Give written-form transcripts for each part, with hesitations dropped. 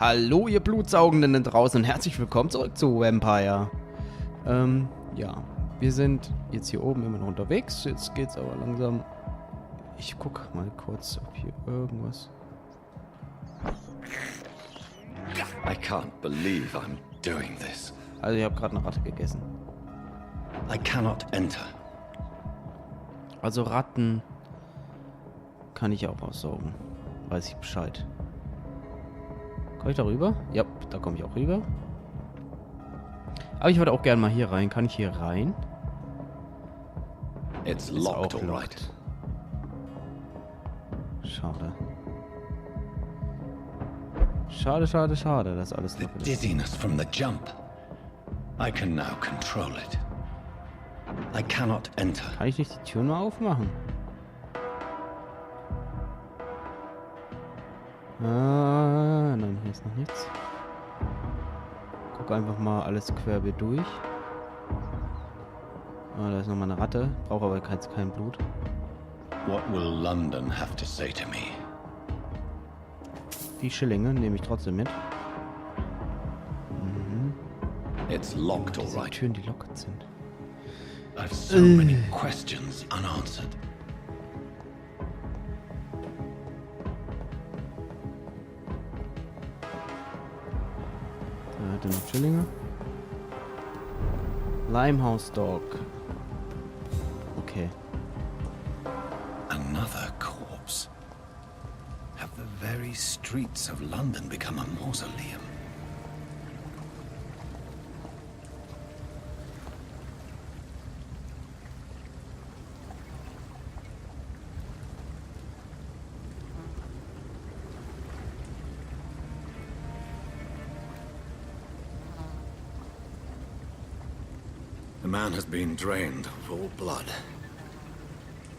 Hallo ihr Blutsaugenden da draußen und herzlich willkommen zurück zu Vampyr. Ja, wir sind jetzt hier oben immer noch unterwegs. Jetzt geht's aber langsam. Ich guck mal kurz, ob hier irgendwas... I can't believe I'm doing this. Also ich habe gerade eine Ratte gegessen. I cannot enter. Also Ratten kann ich auch aussaugen. Weiß ich Bescheid. Komme ich da rüber? Ja, da komme ich auch rüber. Aber ich würde auch gerne mal hier rein. Kann ich hier rein? It's Ist locked, auch all locked. right. Schade. Schade, schade, schade, dass alles The locked ist. dizziness from the jump. I can now control it. I cannot enter. Kann ich nicht die Tür nur aufmachen? Ah, nein, hier ist noch nichts. Guck einfach mal alles querbeet durch. Ah, da ist nochmal eine Ratte. Brauche aber kein Blut. What will London have to say to me? Die Schillinge nehme ich trotzdem mit. It's locked, all Diese right. Türen, die lockert sind. I've so many questions unanswered. Da hat er noch Schillinge. Limehouse Dog. Okay. Another corpse. Have the very streets of London become a mausoleum? The man has been drained of all blood,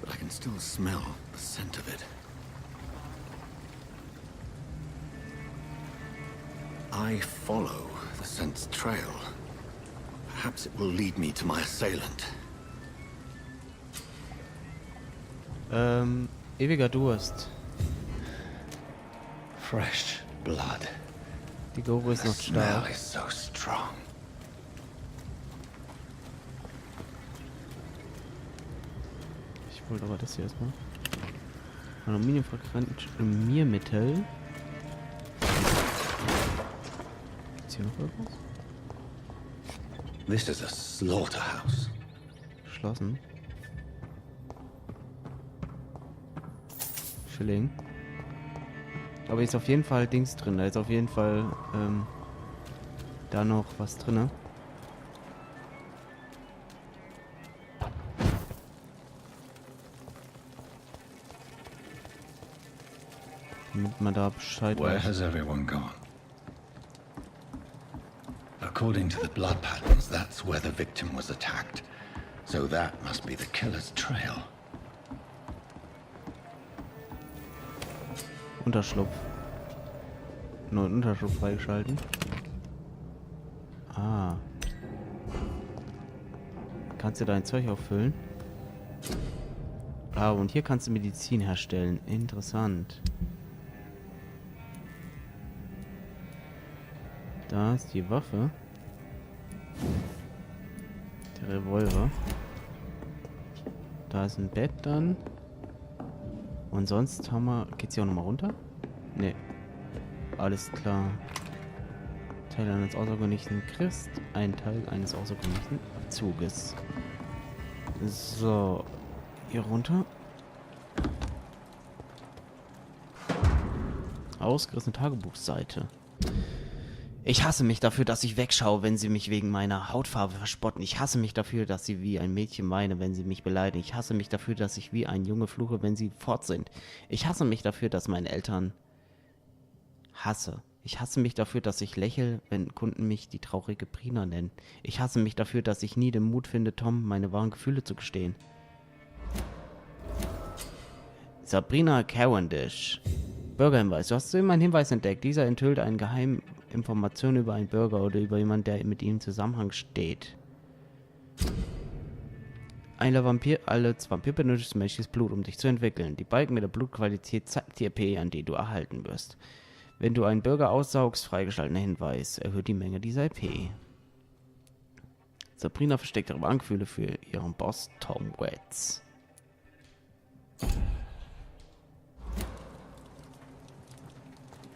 but I can still smell the scent of it. I follow the scent's trail. Perhaps it will lead me to my assailant. Ewiger Durst. Fresh blood. Die Geruch ist The noch smell stark. is so strong. Ich wollte aber das hier erstmal. Aluminiumfragmentmittel. Ist hier noch irgendwas? This is a slaughterhouse. Geschlossen. Schilling. Aber ist auf jeden Fall Dings drin. Da ist auf jeden Fall da noch was drin. Damit man da Bescheid Where weiß. has everyone gone? According to the blood patterns, that's where the victim was attacked. So that must be the killer's trail. Unterschlupf. Neuen Unterschlupf freigeschalten. Ah. Kannst du dein Zeug auffüllen? Ah, und hier kannst du Medizin herstellen. Interessant. Da ist die Waffe. Der Revolver. Da ist ein Bett dann. Und sonst haben wir... Geht's hier auch nochmal runter? Nee. Alles klar. Teil eines außergewöhnlichen Christ. Ein Teil eines außergewöhnlichen Zuges. So. Hier runter. Ausgerissene Tagebuchseite. Ich hasse mich dafür, dass ich wegschaue, wenn sie mich wegen meiner Hautfarbe verspotten. Ich hasse mich dafür, dass sie wie ein Mädchen weine, wenn sie mich beleidigen. Ich hasse mich dafür, dass ich wie ein Junge fluche, wenn sie fort sind. Ich hasse mich dafür, dass meine Eltern hasse. Ich hasse mich dafür, dass ich lächle, wenn Kunden mich die traurige Brina nennen. Ich hasse mich dafür, dass ich nie den Mut finde, Tom meine wahren Gefühle zu gestehen. Sabrina Cavendish. Bürgerhinweis. Du hast immer einen Hinweis entdeckt. Dieser enthüllt eine geheime Information über einen Bürger oder über jemanden, der mit ihm im Zusammenhang steht. Als Vampir benötigst du menschliches Blut, um dich zu entwickeln. Die Balken mit der Blutqualität zeigt die EP, an die du erhalten wirst. Wenn du einen Bürger aussaugst, freigeschalteter Hinweis. Erhöht die Menge dieser EP. Sabrina versteckt ihre Angefühle für ihren Boss Tom Waits.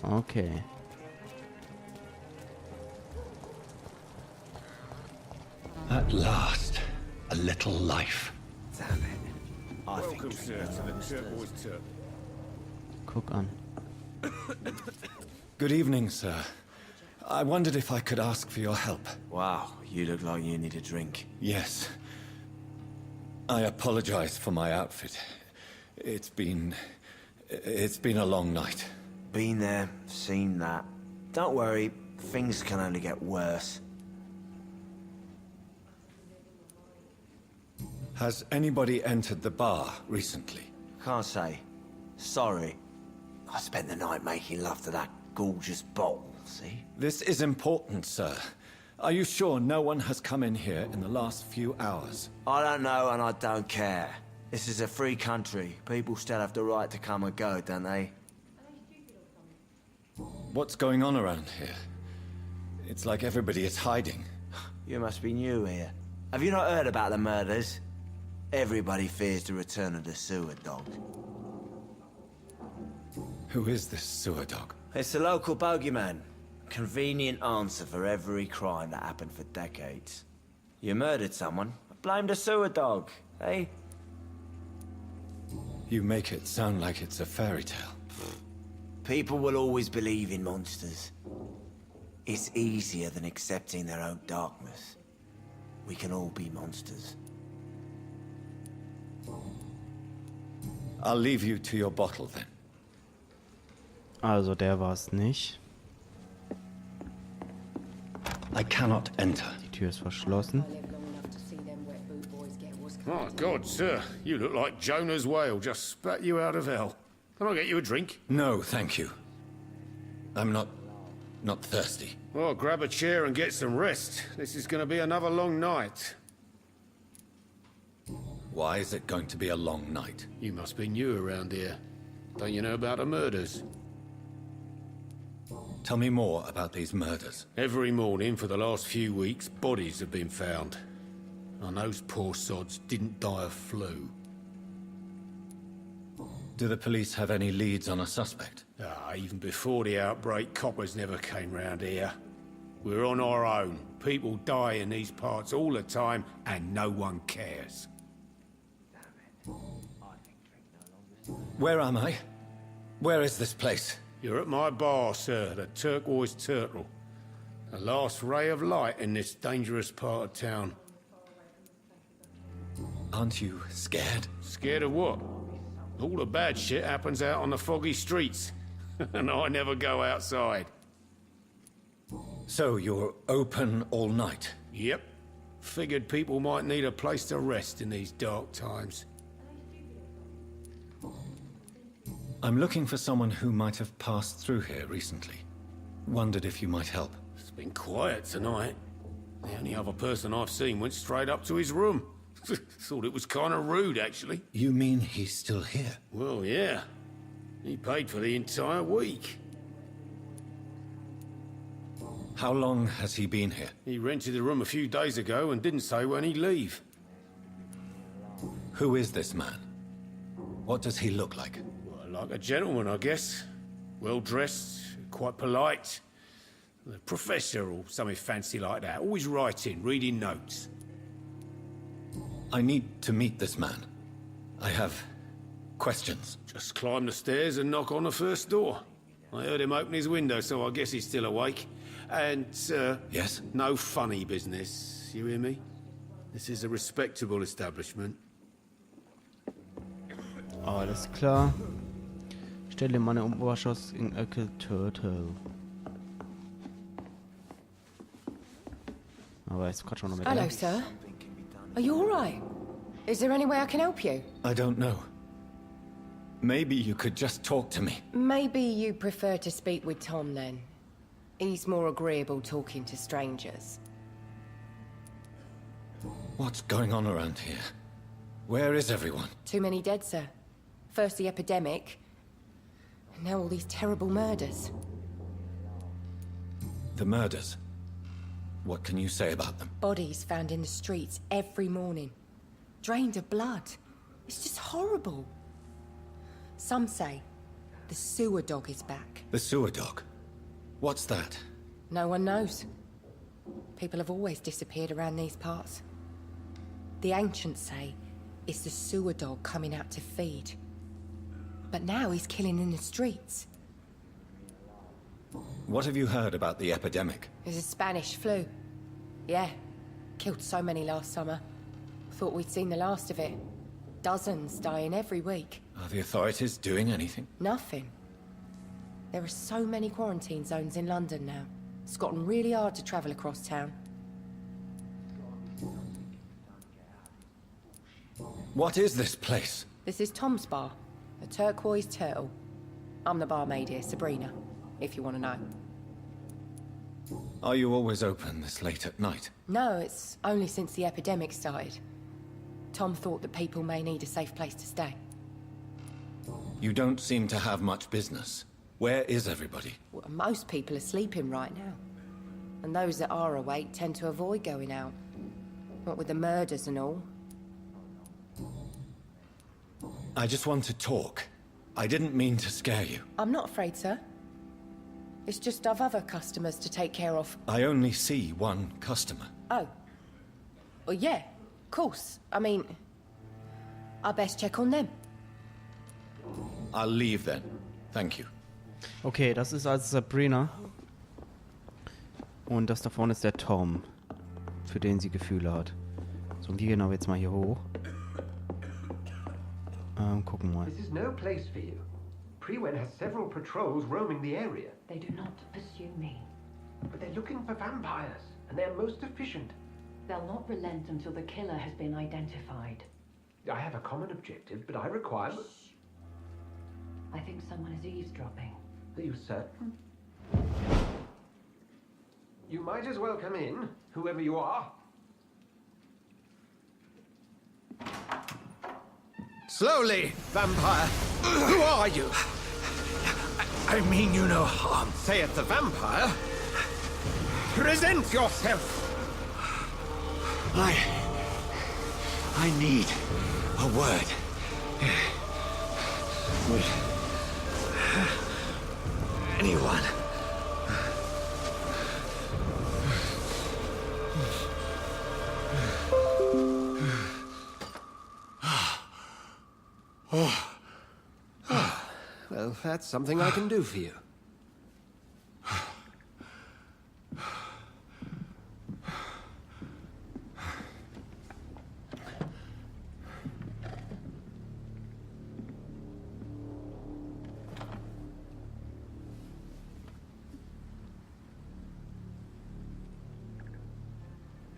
Okay. At last, a little life. Damn it. I think Guck an. Good evening, sir. I wondered if I could ask for your help. Wow, you look like you need a drink. Yes. I apologize for my outfit. It's been a long night. Been there, seen that. Don't worry, things can only get worse. Has anybody entered the bar recently? Can't say. Sorry. I spent the night making love to that gorgeous bottle, see? This is important, sir. Are you sure no one has come in here in the last few hours? I don't know and I don't care. This is a free country. People still have the right to come and go, don't they? What's going on around here? It's like everybody is hiding. You must be new here. Have you not heard about the murders? Everybody fears the return of the sewer dog. Who is this sewer dog? It's the local bogeyman. Convenient answer for every crime that happened for decades. You murdered someone, blame the sewer dog, eh? You make it sound like it's a fairy tale. People will always believe in monsters. It's easier than accepting their own darkness. We can all be monsters. I'll leave you to your bottle then. Also der war's nicht. I cannot enter. Die Tür ist verschlossen. My God, sir, you look like Jonah's whale just spat you out of hell. Can I get you a drink? No, thank you. I'm not thirsty. Well, grab a chair and get some rest. This is going to be another long night. Why is it going to be a long night? You must be new around here. Don't you know about the murders? Tell me more about these murders. Every morning for the last few weeks, bodies have been found. And those poor sods didn't die of flu. Do the police have any leads on a suspect? Even before the outbreak, coppers never came round here. We're on our own. People die in these parts all the time, and no one cares. Where am I? Where is this place? You're at my bar, sir, the Turquoise Turtle. The last ray of light in this dangerous part of town. Aren't you scared? Scared of what? All the bad shit happens out on the foggy streets. And I never go outside. So you're open all night? Yep. Figured people might need a place to rest in these dark times. I'm looking for someone who might have passed through here recently. Wondered if you might help. It's been quiet tonight. The only other person I've seen went straight up to his room. Thought it was kind of rude, actually. You mean he's still here? Well, yeah. He paid for the entire week. How long has he been here? He rented the room a few days ago and didn't say when he'd leave. Who is this man? What does he look like? Well, like a gentleman, I guess. Well-dressed, quite polite. A professor or something fancy like that. Always writing, reading notes. I need to meet this man. I have questions. Just climb the stairs and knock on the first door. I heard him open his window, so I guess he's still awake. And, Yes? no funny business, you hear me? This is a respectable establishment. Alles klar. Stelle Mann im Oberschoss in Ecke Turtle. Aber jetzt gerade schon noch mit. Hello, sir. Are you all right? Is there any way I can help you? I don't know. Maybe you could just talk to me. Maybe you prefer to speak with Tom, then. He's more agreeable talking to strangers. What's going on around here? Where is everyone? Too many dead, sir. First the epidemic, and now all these terrible murders. The murders. What can you say about them? Bodies found in the streets every morning. Drained of blood. It's just horrible. Some say the sewer dog is back. The sewer dog? What's that? No one knows. People have always disappeared around these parts. The ancients say it's the sewer dog coming out to feed. But now he's killing in the streets. What have you heard about the epidemic? There's a Spanish flu. Yeah. Killed so many last summer. Thought we'd seen the last of it. Dozens dying every week. Are the authorities doing anything? Nothing. There are so many quarantine zones in London now. It's gotten really hard to travel across town. What is this place? This is Tom's bar, a turquoise turtle. I'm the barmaid here, Sabrina, if you want to know. Are you always open this late at night? No, it's only since the epidemic started. Tom thought that people may need a safe place to stay. You don't seem to have much business. Where is everybody? Well, most people are sleeping right now. And those that are awake tend to avoid going out. What with the murders and all. I just want to talk. I didn't mean to scare you. I'm not afraid, sir. It's just I've other customers to take care of. I only see one customer. Oh. Well, yeah, of course. I mean, I best check on them. I'll leave then. Thank you. Okay, das ist also Sabrina. Und das da vorne ist der Tom, für den sie Gefühle hat. So, und wir gehen aber jetzt mal hier hoch. Gucken mal. This is no place for you. Prewen has several patrols roaming the area. They do not pursue me. But they're looking for vampires, and they're most efficient. They'll not relent until the killer has been identified. I have a common objective, but I require... I think someone is eavesdropping. Are you certain? You might as well come in, whoever you are. Slowly, vampire! Who are you? I mean you no harm. Say it's a vampire. Present yourself! I need a word. With anyone. Well, that's something I can do for you.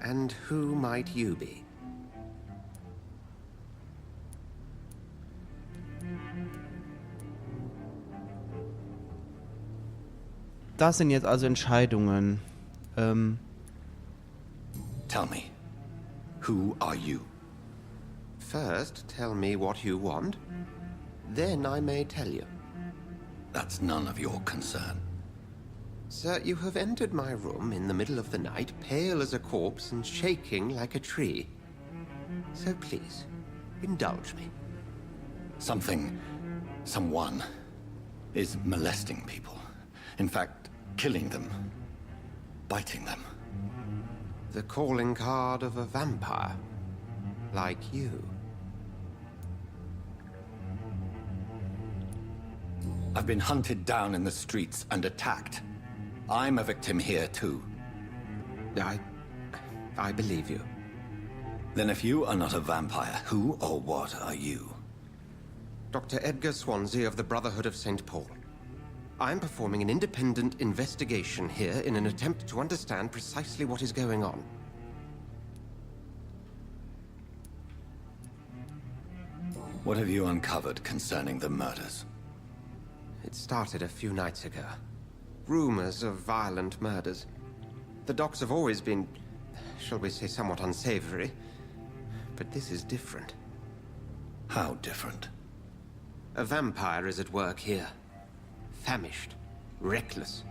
And who might you be? Das sind jetzt also Entscheidungen. Tell me, who are you? First, tell me what you want. Then I may tell you. That's none of your concern. Sir, you have entered my room in the middle of the night, pale as a corpse and shaking like a tree. So please, indulge me. Someone is molesting people. In fact, killing them. Biting them. The calling card of a vampire. Like you. I've been hunted down in the streets and attacked. I'm a victim here too. I believe you. Then if you are not a vampire, who or what are you? Dr. Edgar Swansea of the Brotherhood of St. Paul. I'm performing an independent investigation here in an attempt to understand precisely what is going on. What have you uncovered concerning the murders? It started a few nights ago. Rumors of violent murders. The docks have always been, shall we say, somewhat unsavory. But this is different. How different? A vampire is at work here. Famished. Reckless.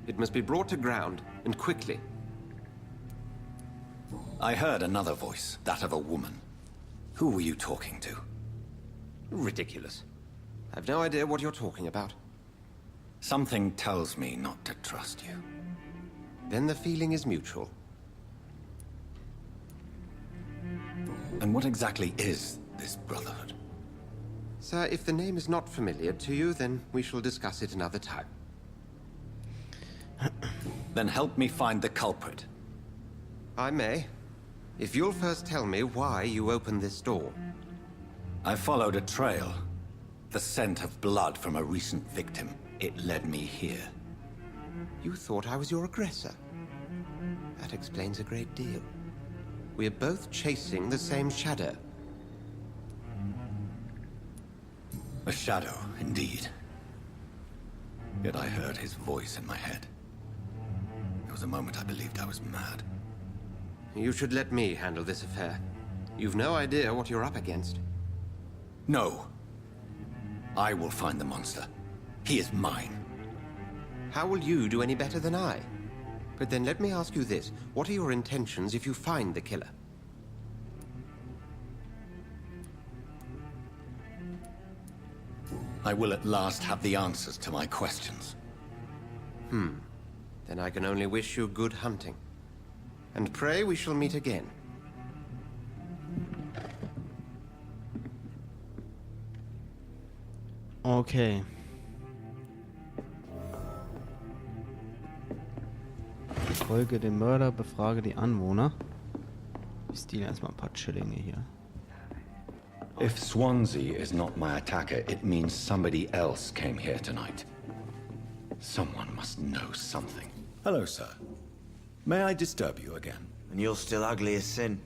It must be brought to ground, and quickly. I heard another voice, that of a woman. Who were you talking to? Ridiculous. I've no idea what you're talking about. Something tells me not to trust you. Then the feeling is mutual. And what exactly is this brotherhood? Sir, if the name is not familiar to you, then we shall discuss it another time. Then help me find the culprit. I may. If you'll first tell me why you opened this door. I followed a trail. The scent of blood from a recent victim. It led me here. You thought I was your aggressor. That explains a great deal. We are both chasing the same shadow. A shadow, indeed. Yet I heard his voice in my head. There was a moment I believed I was mad. You should let me handle this affair. You've no idea what you're up against. No. I will find the monster. He is mine. How will you do any better than I? But then let me ask you this. What are your intentions if you find the killer? I will at last have the answers to my questions. Then I can only wish you good hunting. And pray we shall meet again. Okay. Folge dem Mörder, befrage die Anwohner. Ich stehle erstmal ein paar Schillinge hier. If Swansea is not my attacker, it means somebody else came here tonight. Someone must know something. Hello, sir. May I disturb you again? And you're still ugly as sin.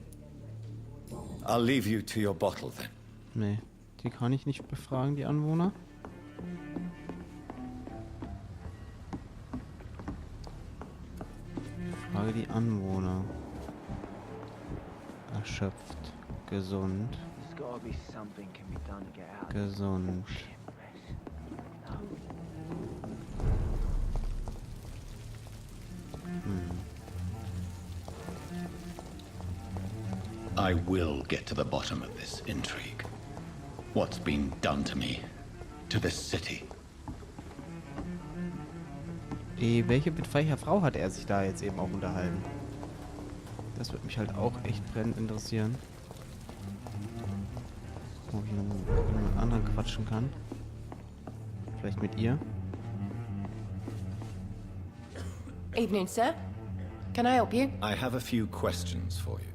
I'll leave you to your bottle then. Nee, die kann ich nicht befragen, die Anwohner. Frage die Anwohner. Erschöpft. Gesund. Gesund. I will get to the bottom of this intrigue. What's been done to me, to this city. Welche mit welcher Frau hat er sich da jetzt eben auch unterhalten? Das würde mich halt auch echt brennend interessieren. Ob ich noch mit jemand anderen quatschen kann. Vielleicht mit ihr. Evening, sir. Can I help you? I have a few questions for you.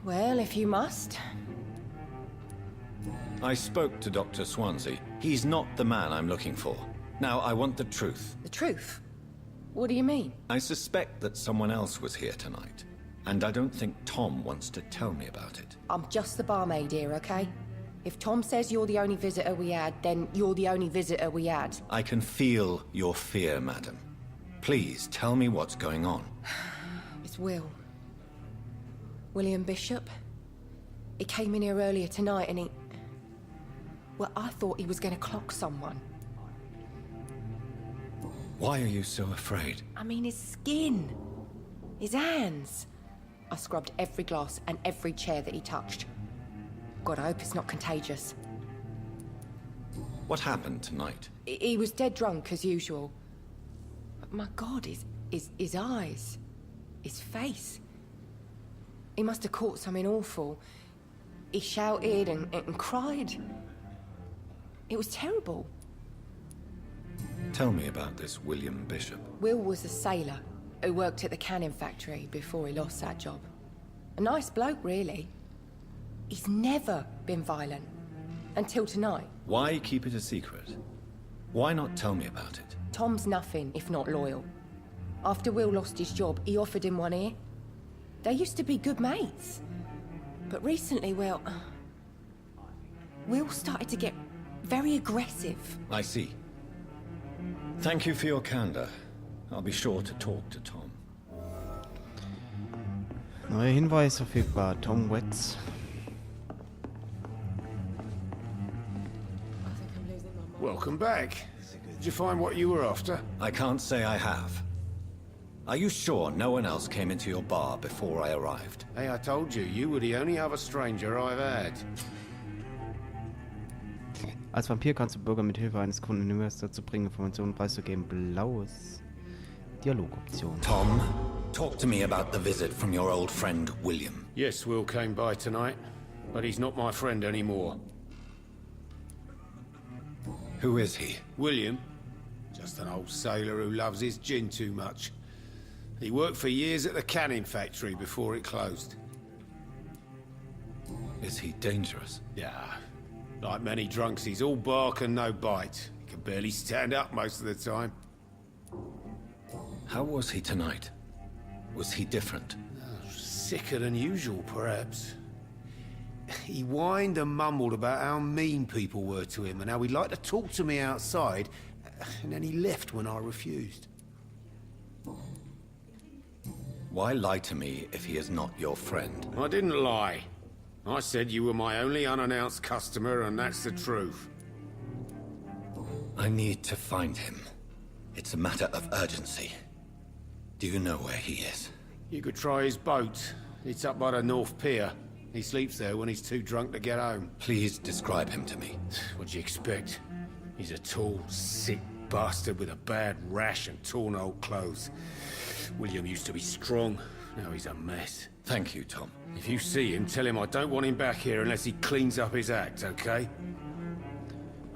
Well, if you must. I spoke to Dr. Swansea. He's not the man I'm looking for. Now, I want the truth. The truth? What do you mean? I suspect that someone else was here tonight. And I don't think Tom wants to tell me about it. I'm just the barmaid here, okay? If Tom says you're the only visitor we had, then you're the only visitor we had. I can feel your fear, madam. Please, tell me what's going on. It's Will. William Bishop. He came in here earlier tonight and he... Well, I thought he was going to clock someone. Why are you so afraid? I mean, his skin. His hands. I scrubbed every glass and every chair that he touched. God, I hope it's not contagious. What happened tonight? He was dead drunk, as usual. But my God, his eyes. His face. He must have caught something awful. He shouted and cried. It was terrible. Tell me about this William Bishop. Will was a sailor who worked at the canning factory before he lost that job. A nice bloke, really. He's never been violent. Until tonight. Why keep it a secret? Why not tell me about it? Tom's nothing if not loyal. After Will lost his job, he offered him one ear. They used to be good mates. But recently, well... Will started to get very aggressive. I see. Thank you for your candor. I'll be sure to talk to Tom. Neuer Hinweis verfügbar. Tom Wetz. Welcome back. Did you find what you were after? I can't say I have. Are you sure no one else came into your bar before I arrived? Hey, I told you, you were the only other stranger I've had. Als Vampir kannst du Bürger mit Hilfe eines Kunden in Hinweis dazu bringen, Informationen preiszugeben. Blaues. Dialogoption. Tom, talk to me about the visit from your old friend, William. Yes, Will came by tonight, but he's not my friend anymore. Who is he? William? Just an old sailor who loves his gin too much. He worked for years at the canning factory before it closed. Is he dangerous? Yeah. Like many drunks, he's all bark and no bite. He can barely stand up most of the time. How was he tonight? Was he different? Sicker than usual, perhaps. He whined and mumbled about how mean people were to him and how he'd like to talk to me outside, and then he left when I refused. Why lie to me if he is not your friend? I didn't lie. I said you were my only unannounced customer, and that's the truth. I need to find him. It's a matter of urgency. Do you know where he is? You could try his boat. It's up by the North Pier. He sleeps there when he's too drunk to get home. Please describe him to me. What'd you expect? He's a tall, sick bastard with a bad rash and torn old clothes. William used to be strong. Now he's a mess. Thank you, Tom. If you see him, tell him I don't want him back here unless he cleans up his act, okay?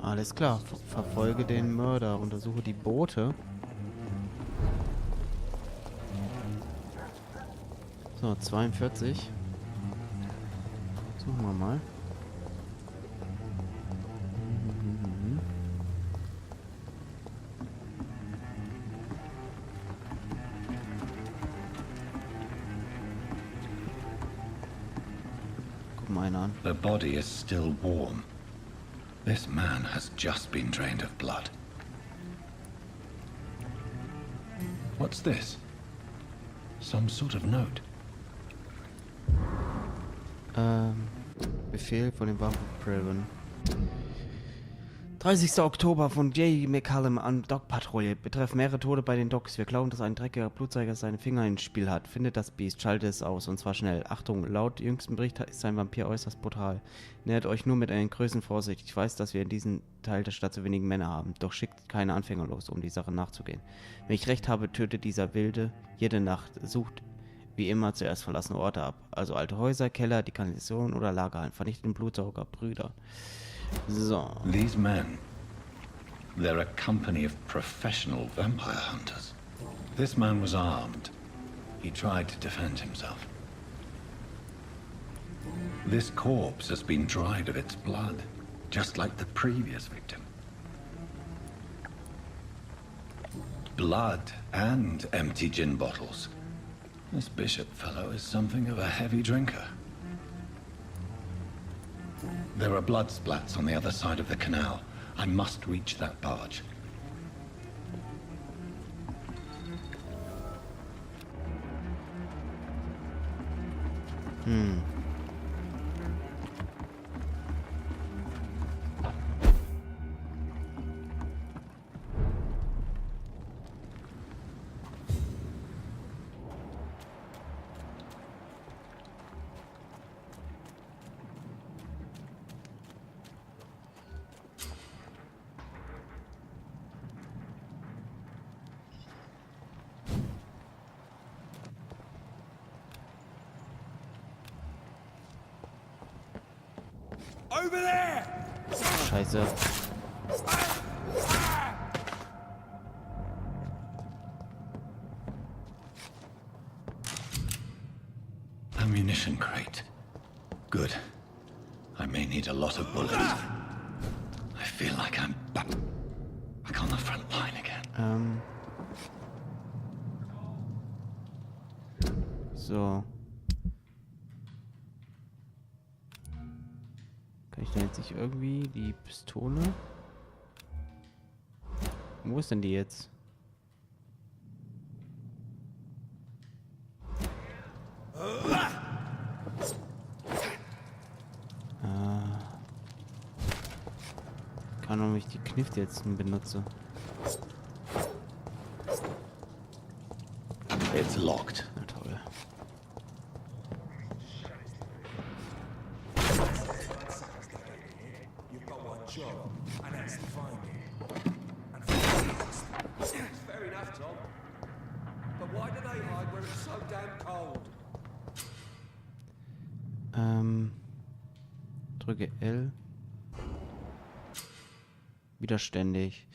Alles klar. Verfolge den Mörder. Untersuche die Boote. So, 42. Suchen wir mal. Guck mal einer an. The body is still warm. This man has just been drained of blood. What's this? Some sort of note. Befehl von den Vampyr. 30. Oktober von J. McCallum an Dockpatrouille. Betreff mehrere Tode bei den Docks. Wir glauben, dass ein dreckiger Blutzeiger seine Finger ins Spiel hat. Findet das Biest, schaltet es aus und zwar schnell. Achtung, laut jüngsten Bericht ist ein Vampir äußerst brutal. Nähert euch nur mit einer größten Vorsicht. Ich weiß, dass wir in diesem Teil der Stadt so wenige Männer haben, doch schickt keine Anfänger los, um die Sache nachzugehen. Wenn ich recht habe, tötet dieser Wilde jede Nacht. Sucht wie immer zuerst verlassene Orte ab. Also alte Häuser, Keller, die Kanalisation oder Lagerhallen. Vernichtet den Blutsauger, Brüder. So. These men, they're a company of professional vampire hunters. This man was armed. He tried to defend himself. This corpse has been dried of its blood, just like the previous victim. Blood and empty gin bottles. This bishop fellow is something of a heavy drinker. There are blood splats on the other side of the canal. I must reach that barge. Over there! Scheiße. Ammunition crate. Good. I may need a lot of bullets. I feel like I'm back on the front line again. So. Kann ich da jetzt nicht irgendwie die Pistole? Wo ist denn die jetzt? Kann, ob ich die Kniff jetzt benutze. It's locked. Na toll. You've got one job, and that's to find it. And fair enough, Tom. But why do they hide where it's so damn cold? Drücke L. Widerständig.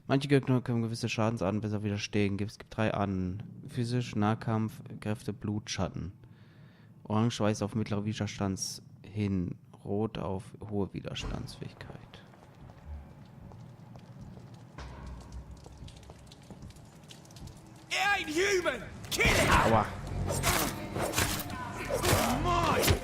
Manche Gegner können gewisse Schadensarten besser widerstehen. Es gibt 3 Arten. Physisch, Nahkampf, Kräfte, Blut, Schatten. Orange weist auf mittlere Widerstands hin. Rot auf hohe Widerstandsfähigkeit. It ain't human! Kill it! Aua. Mine!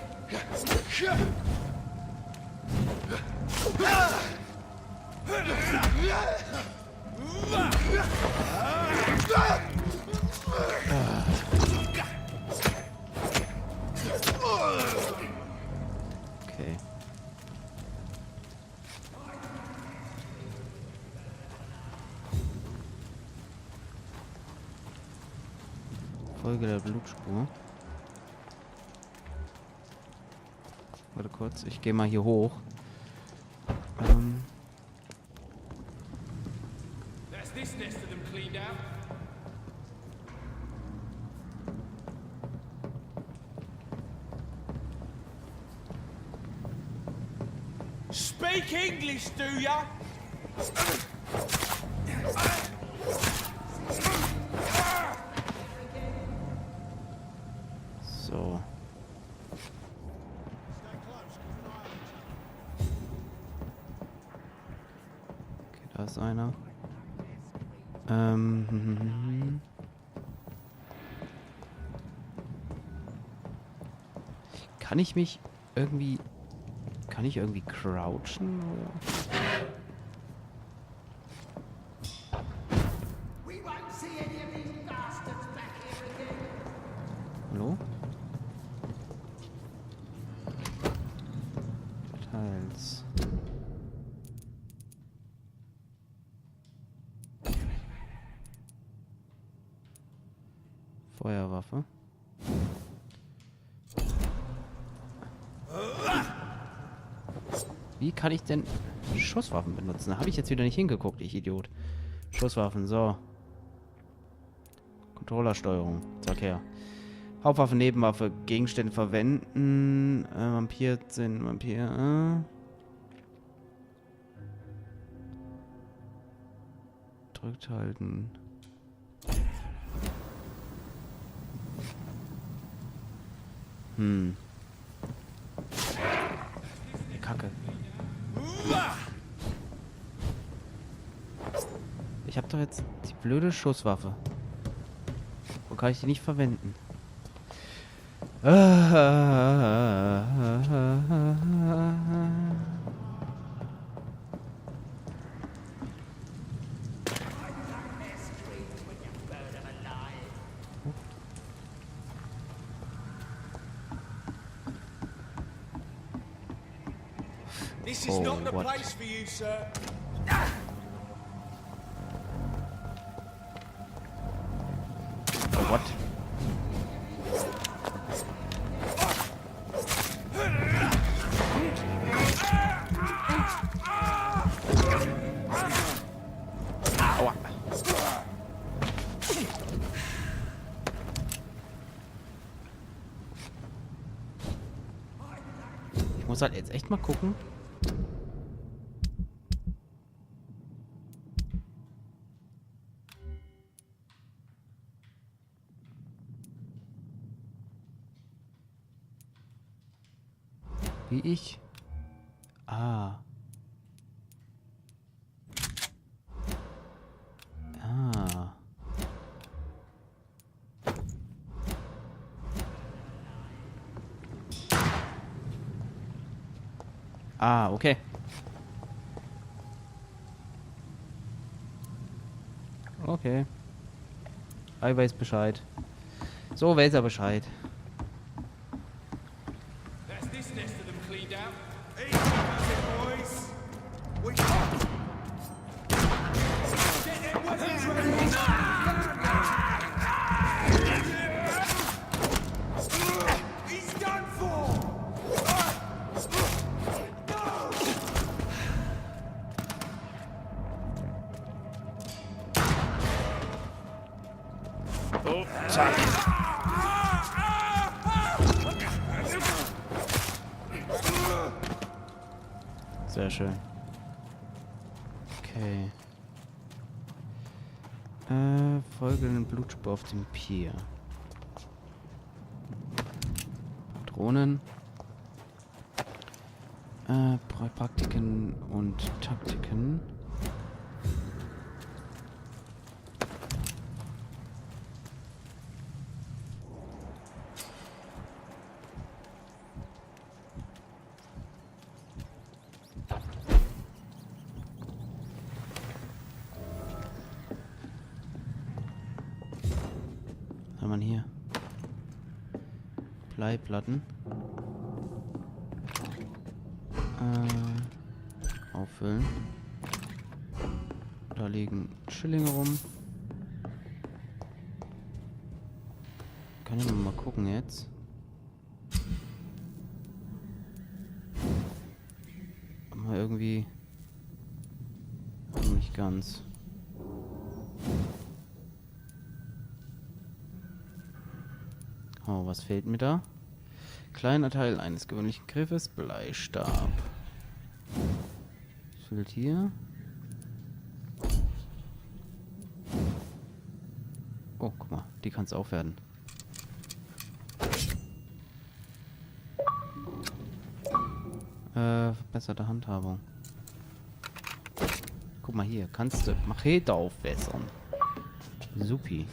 Okay. Folge der Blutspur. Warte kurz, ich gehe mal hier hoch. That's this nest of them cleaned out. Speak English, do ya? So. Okay, da ist einer. Kann ich mich irgendwie... Kann ich irgendwie crouchen? Oder? Hallo? Details. Feuerwaffe. Wie kann ich denn Schusswaffen benutzen? Da habe ich jetzt wieder nicht hingeguckt, ich Idiot. Schusswaffen, so. Controllersteuerung. Zack her. Hauptwaffe, Nebenwaffe, Gegenstände verwenden. Vampyr sind Vampyr. Drückt halten. Kacke. Ich habe doch jetzt die blöde Schusswaffe. Wo kann ich die nicht verwenden? This is not the place for you, sir. Oh, what? Aua. Ich muss halt jetzt echt mal gucken. Wie ich. Ah. Ah. Ah, okay. Okay. Ich weiß Bescheid. So weiß er Bescheid. That's this nest of them cleaned out. Easy does it, boys. We get them weapons ready. Oh, zack. Sehr schön. Okay. Folge den Blutspur auf dem Pier. Drohnen. Praktiken und Taktiken. Was haben wir hier? Bleiplatten. Auffüllen. Da liegen Schillinge rum. Kann ich mal gucken jetzt. Aber irgendwie nicht ganz. Oh, was fehlt mir da? Kleiner Teil eines gewöhnlichen Griffes, Bleistab. Was fehlt hier? Oh, guck mal, die kann es auch werden. Verbesserte Handhabung. Guck mal hier, kannst du Machete aufbessern. Supi.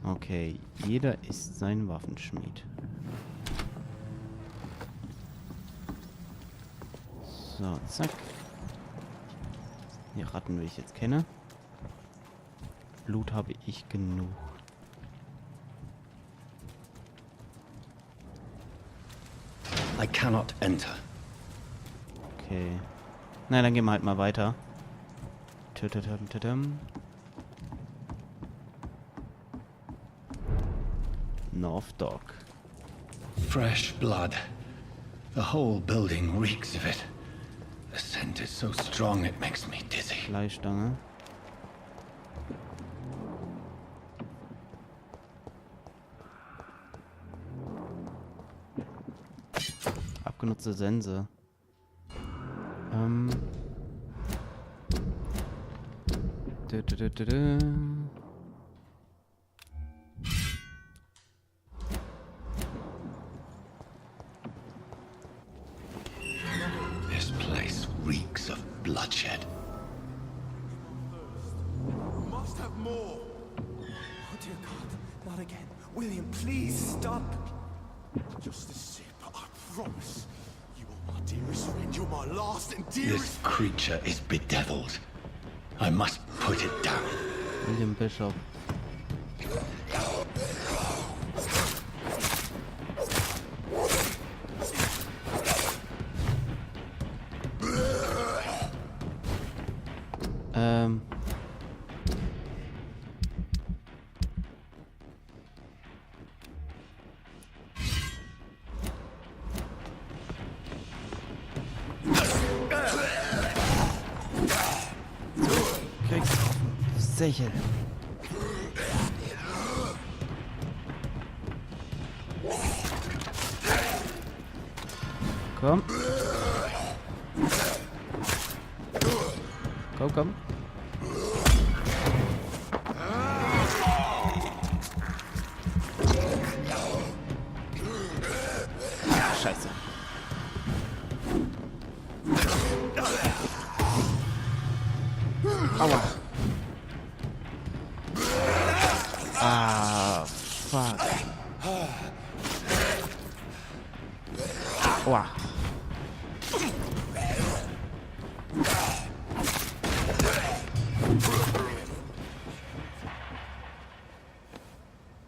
Okay, jeder ist sein Waffenschmied. So, zack. Die Ratten, wie ich jetzt kenne. Blut habe ich genug. I cannot enter. Okay. Na, dann gehen wir halt mal weiter. Tütütütütüm. North Dock. Fresh blood. The whole building reeks of it. The scent is so strong it makes me dizzy. Fleischstange. Abgenutzte Sense. This place reeks of bloodshed. Must have more. Oh dear God, not again. William, please stop. Just a sip, I promise. You are my dearest friend. You're my last and dearest. This creature is bedeviled. I must put it down. William Bishop. Sicher. Komm. Komm, komm. Scheiße. Aua. Ah, fuck. Aua.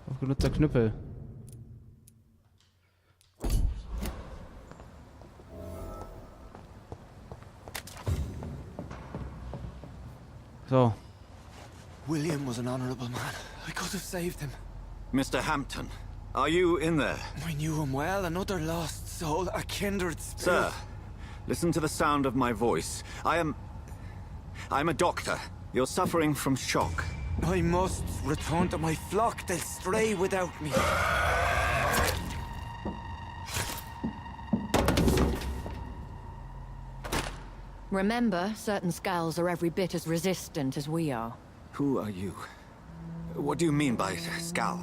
Aufgenutzter Knüppel. So. William was an honorable man. I could have saved him. Mr. Hampton, are you in there? I knew him well, another lost soul, a kindred spirit. Sir, listen to the sound of my voice. I'm a doctor. You're suffering from shock. I must return to my flock. They'll stray without me. Remember, certain skulls are every bit as resistant as we are. Who are you? What do you mean by skull?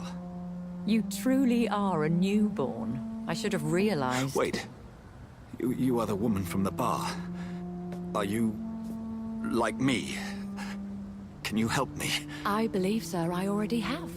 You truly are a newborn. I should have realized. Wait. You are the woman from the bar. Are you... like me? Can you help me? I believe, sir, I already have.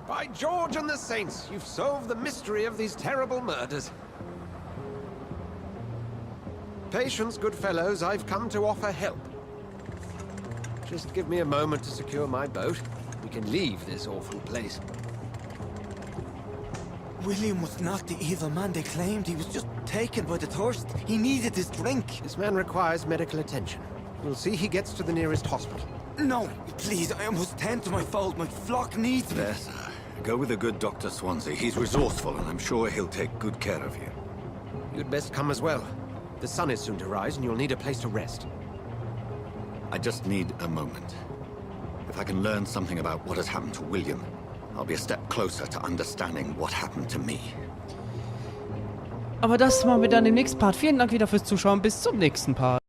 By George and the Saints, you've solved the mystery of these terrible murders. Patience, good fellows, I've come to offer help. Just give me a moment to secure my boat. We can leave this awful place. William was not the evil man they claimed. He was just taken by the thirst. He needed his drink. This man requires medical attention. We'll see he gets to the nearest hospital. No, please, I must tend to my fold. My flock needs me. There, sir. Go with the good Dr. Swansea. He's resourceful, and I'm sure he'll take good care of you. You'd best come as well. The sun is soon to rise, and you'll need a place to rest. I just need a moment. If I can learn something about what has happened to William, I'll be a step closer to understanding what happened to me. Aber das machen wir dann im nächsten Part. Vielen Dank wieder fürs Zuschauen. Bis zum nächsten Part.